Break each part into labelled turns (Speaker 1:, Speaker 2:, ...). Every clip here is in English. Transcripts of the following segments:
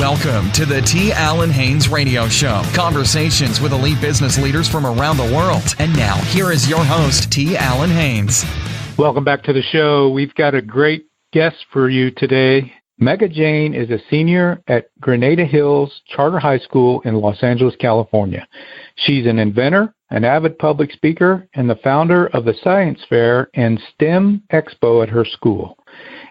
Speaker 1: Welcome to the T. Allen Haynes Radio Show. Conversations with elite business leaders from around the world. And now, here is your host, T. Allen Haynes.
Speaker 2: Welcome back to the show. We've got a great guest for you today. Megha Jain is a senior at Granada Hills Charter High School in Los Angeles, California. She's an inventor, an avid public speaker, and the founder of the Science Fair and STEM Expo at her school.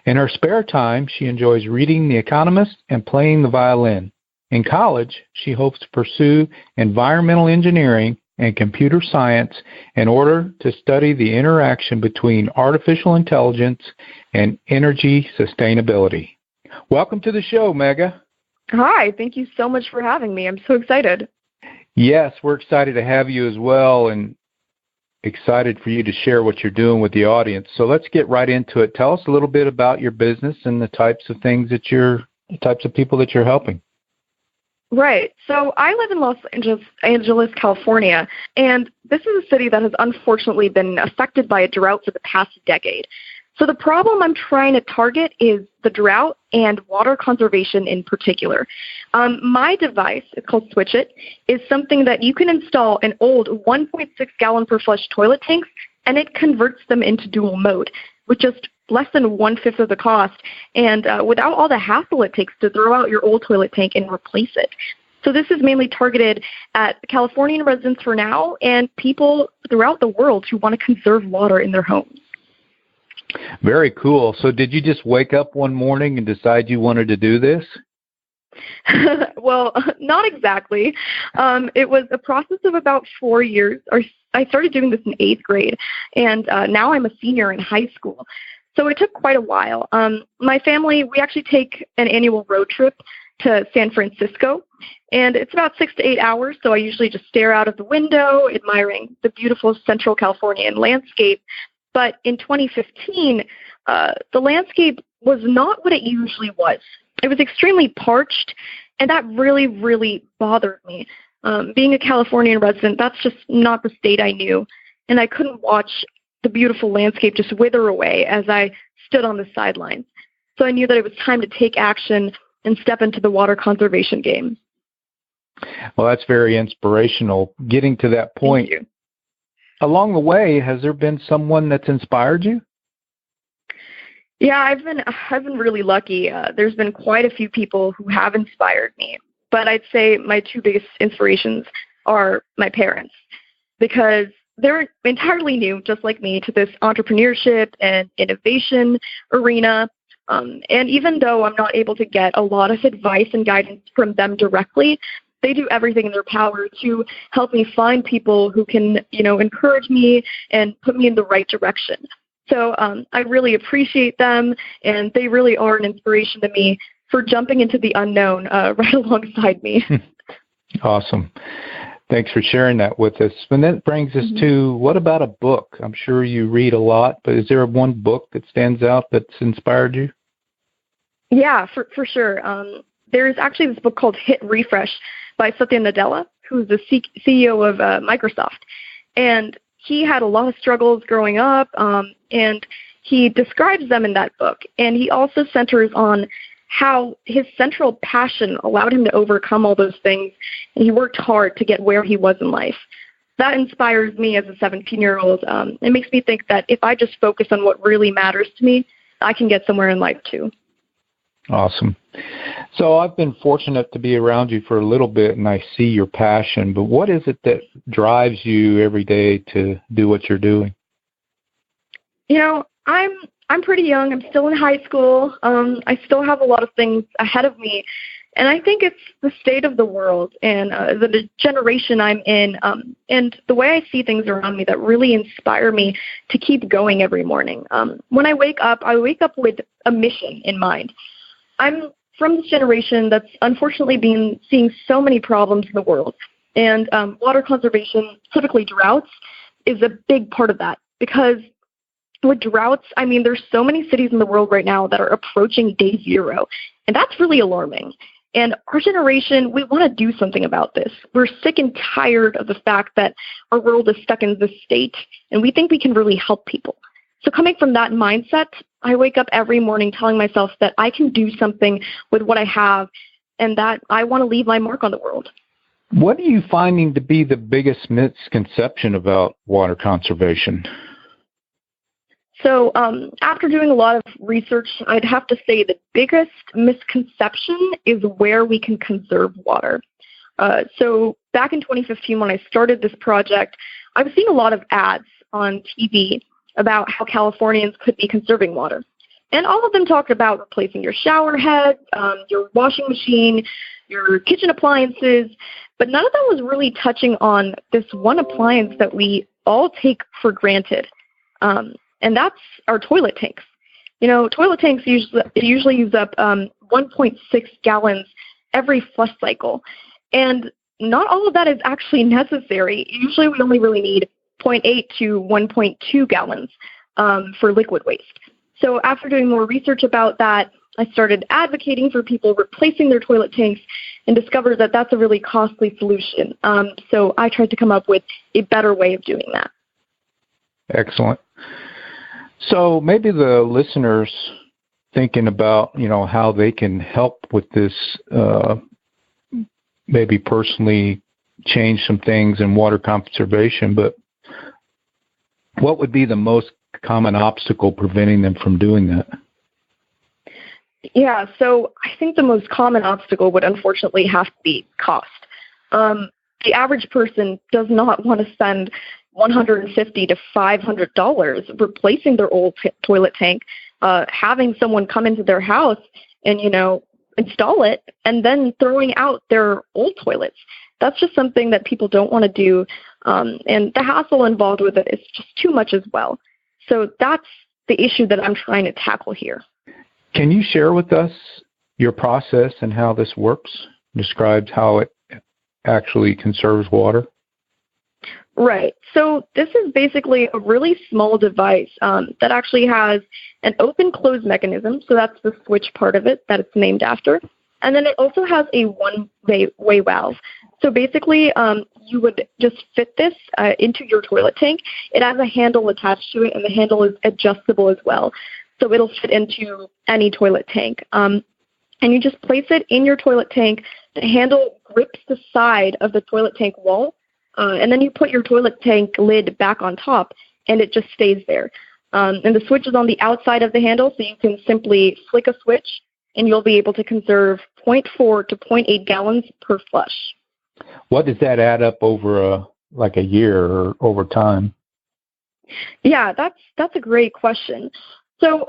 Speaker 2: In her spare time, she enjoys reading The Economist and playing the violin. In college, she hopes to pursue environmental engineering and computer science in order to study the interaction between artificial intelligence and energy sustainability. Welcome to the show, Megha.
Speaker 3: Hi, thank you so much for having me. I'm so excited.
Speaker 2: Yes, we're excited to have you as well, and excited for you to share what you're doing with the audience. So let's get right into it. Tell us a little bit about your business and the types of things that the types of people that you're helping.
Speaker 3: Right. So I live in Los Angeles, California, and this is a city that has unfortunately been affected by a drought for the past decade. So the problem I'm trying to target is the drought and water conservation in particular. My device, it's called Switch It, is something that you can install in old 1.6 gallon per flush toilet tanks, and it converts them into dual mode with just less than 1/5 of the cost and without all the hassle it takes to throw out your old toilet tank and replace it. So this is mainly targeted at Californian residents for now and people throughout the world who want to conserve water in their homes.
Speaker 2: Very cool. So did you just wake up one morning and decide you wanted to do this?
Speaker 3: Well, not exactly. It was a process of about 4 years. I started doing this in 8th grade, and now I'm a senior in high school. So it took quite a while. My family, we actually take an annual road trip to San Francisco, and it's about 6 to 8 hours, so I usually just stare out of the window, admiring the beautiful Central Californian landscape. But in 2015, the landscape was not what it usually was. It was extremely parched, and that really, really bothered me. Being a Californian resident, that's just not the state I knew, and I couldn't watch the beautiful landscape just wither away as I stood on the sidelines. So I knew that it was time to take action and step into the water conservation game.
Speaker 2: Well, that's very inspirational, getting to that point.
Speaker 3: Thank you.
Speaker 2: Along the way, has there been someone that's inspired you?
Speaker 3: Yeah, I've been really lucky. There's been quite a few people who have inspired me, but I'd say my two biggest inspirations are my parents, because they're entirely new, just like me, to this entrepreneurship and innovation arena. And even though I'm not able to get a lot of advice and guidance from them directly, they do everything in their power to help me find people who can, encourage me and put me in the right direction. So I really appreciate them, and they really are an inspiration to me for jumping into the unknown right alongside me.
Speaker 2: Awesome. Thanks for sharing that with us. And that brings us to, what about a book? I'm sure you read a lot, but is there one book that stands out that's inspired you?
Speaker 3: Yeah, for sure. There's actually this book called Hit Refresh by Satya Nadella, who's the CEO of Microsoft. And he had a lot of struggles growing up, and he describes them in that book. And he also centers on how his central passion allowed him to overcome all those things, and he worked hard to get where he was in life. That inspires me as a 17-year-old. It makes me think that if I just focus on what really matters to me, I can get somewhere in life too.
Speaker 2: Awesome. So I've been fortunate to be around you for a little bit, and I see your passion, but what is it that drives you every day to do what you're doing?
Speaker 3: I'm pretty young. I'm still in high school. I still have a lot of things ahead of me, and I think it's the state of the world and the generation I'm in, and the way I see things around me that really inspire me to keep going every morning. When I wake up with a mission in mind. I'm from this generation that's unfortunately been seeing so many problems in the world, and water conservation, typically droughts, is a big part of that, because with droughts, there's so many cities in the world right now that are approaching day zero, and that's really alarming. And our generation, we want to do something about this. We're sick and tired of the fact that our world is stuck in this state, and we think we can really help people. So coming from that mindset, I wake up every morning telling myself that I can do something with what I have and that I want to leave my mark on the world.
Speaker 2: What are you finding to be the biggest misconception about water conservation?
Speaker 3: So after doing a lot of research, I'd have to say the biggest misconception is where we can conserve water. So back in 2015, when I started this project, I was seeing a lot of ads on TV about how Californians could be conserving water. And all of them talked about replacing your shower head, your washing machine, your kitchen appliances, but none of them was really touching on this one appliance that we all take for granted, and that's our toilet tanks. You know, toilet tanks usually use up 1.6 gallons every flush cycle, and not all of that is actually necessary. Usually we only really need 0.8 to 1.2 gallons for liquid waste. So after doing more research about that, I started advocating for people replacing their toilet tanks and discovered that that's a really costly solution. So I tried to come up with a better way of doing that.
Speaker 2: Excellent. So maybe the listeners thinking about, how they can help with this, maybe personally change some things in water conservation, but what would be the most common obstacle preventing them from doing that?
Speaker 3: Yeah, so I think the most common obstacle would unfortunately have to be cost. The average person does not want to spend $150 to $500 replacing their old toilet tank, having someone come into their house and, install it, and then throwing out their old toilets. That's just something that people don't want to do, and the hassle involved with it is just too much as well. So that's the issue that I'm trying to tackle here.
Speaker 2: Can you share with us your process and how this works? Describes how it actually conserves water?
Speaker 3: Right. So this is basically a really small device that actually has an open-close mechanism. So that's the switch part of it that it's named after. And then it also has a one-way valve. So basically, you would just fit this into your toilet tank. It has a handle attached to it, and the handle is adjustable as well. So it'll fit into any toilet tank. And you just place it in your toilet tank. The handle grips the side of the toilet tank wall, and then you put your toilet tank lid back on top, and it just stays there. And the switch is on the outside of the handle, so you can simply flick a switch, and you'll be able to conserve 0.4 to 0.8 gallons per flush.
Speaker 2: What does that add up over a year or over time?
Speaker 3: Yeah, that's a great question. So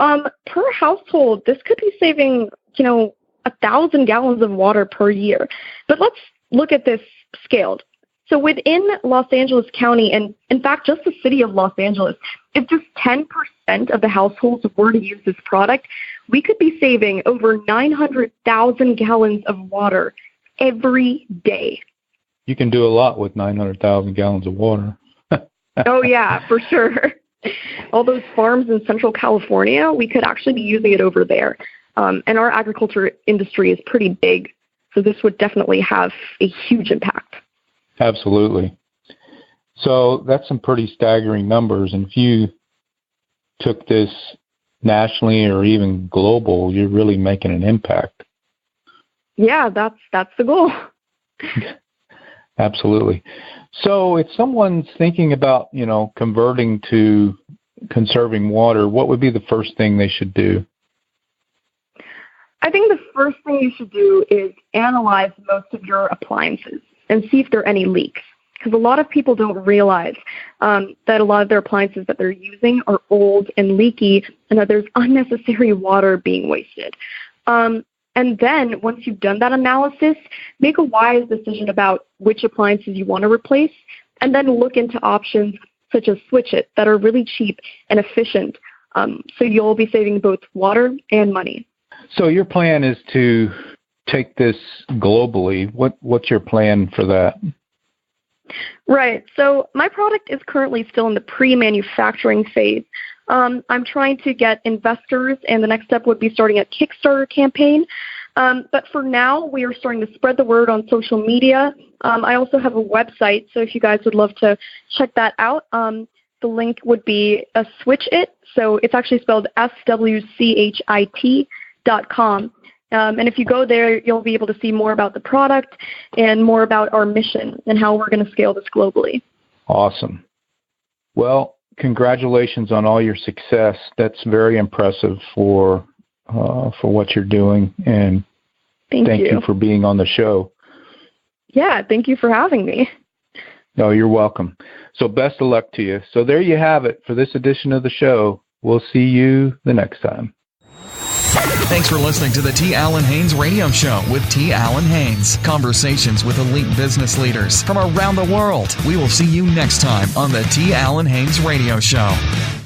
Speaker 3: per household, this could be saving, 1,000 gallons of water per year. But let's look at this scaled. So within Los Angeles County, and in fact, just the city of Los Angeles, if just 10% of the households were to use this product, we could be saving over 900,000 gallons of water every day.
Speaker 2: You can do a lot with 900,000 gallons of water.
Speaker 3: Oh, yeah, for sure. All those farms in Central California, we could actually be using it over there. And our agriculture industry is pretty big, so this would definitely have a huge impact.
Speaker 2: Absolutely. So that's some pretty staggering numbers. And if you took this nationally or even global, you're really making an impact.
Speaker 3: Yeah, that's the goal.
Speaker 2: Absolutely. So if someone's thinking about, converting to conserving water, what would be the first thing they should do?
Speaker 3: I think the first thing you should do is analyze most of your appliances and see if there are any leaks. Because a lot of people don't realize that a lot of their appliances that they're using are old and leaky, and that there's unnecessary water being wasted. And then once you've done that analysis, make a wise decision about which appliances you want to replace, and then look into options such as Switch It that are really cheap and efficient. So you'll be saving both water and money.
Speaker 2: So your plan is to take this globally. What's your plan for that?
Speaker 3: Right. So my product is currently still in the pre-manufacturing phase. I'm trying to get investors, and the next step would be starting a Kickstarter campaign. But for now, we are starting to spread the word on social media. I also have a website, so if you guys would love to check that out, the link would be Switch It. So it's actually spelled SWCHIT.com. And if you go there, you'll be able to see more about the product and more about our mission and how we're going to scale this globally.
Speaker 2: Awesome. Well, congratulations on all your success. That's very impressive for what you're doing. And thank you for being on the show.
Speaker 3: Yeah, thank you for having me.
Speaker 2: No, you're welcome. So best of luck to you. So there you have it for this edition of the show. We'll see you the next time.
Speaker 1: Thanks for listening to the T. Allen Haynes Radio Show with T. Allen Haynes. Conversations with elite business leaders from around the world. We will see you next time on the T. Allen Haynes Radio Show.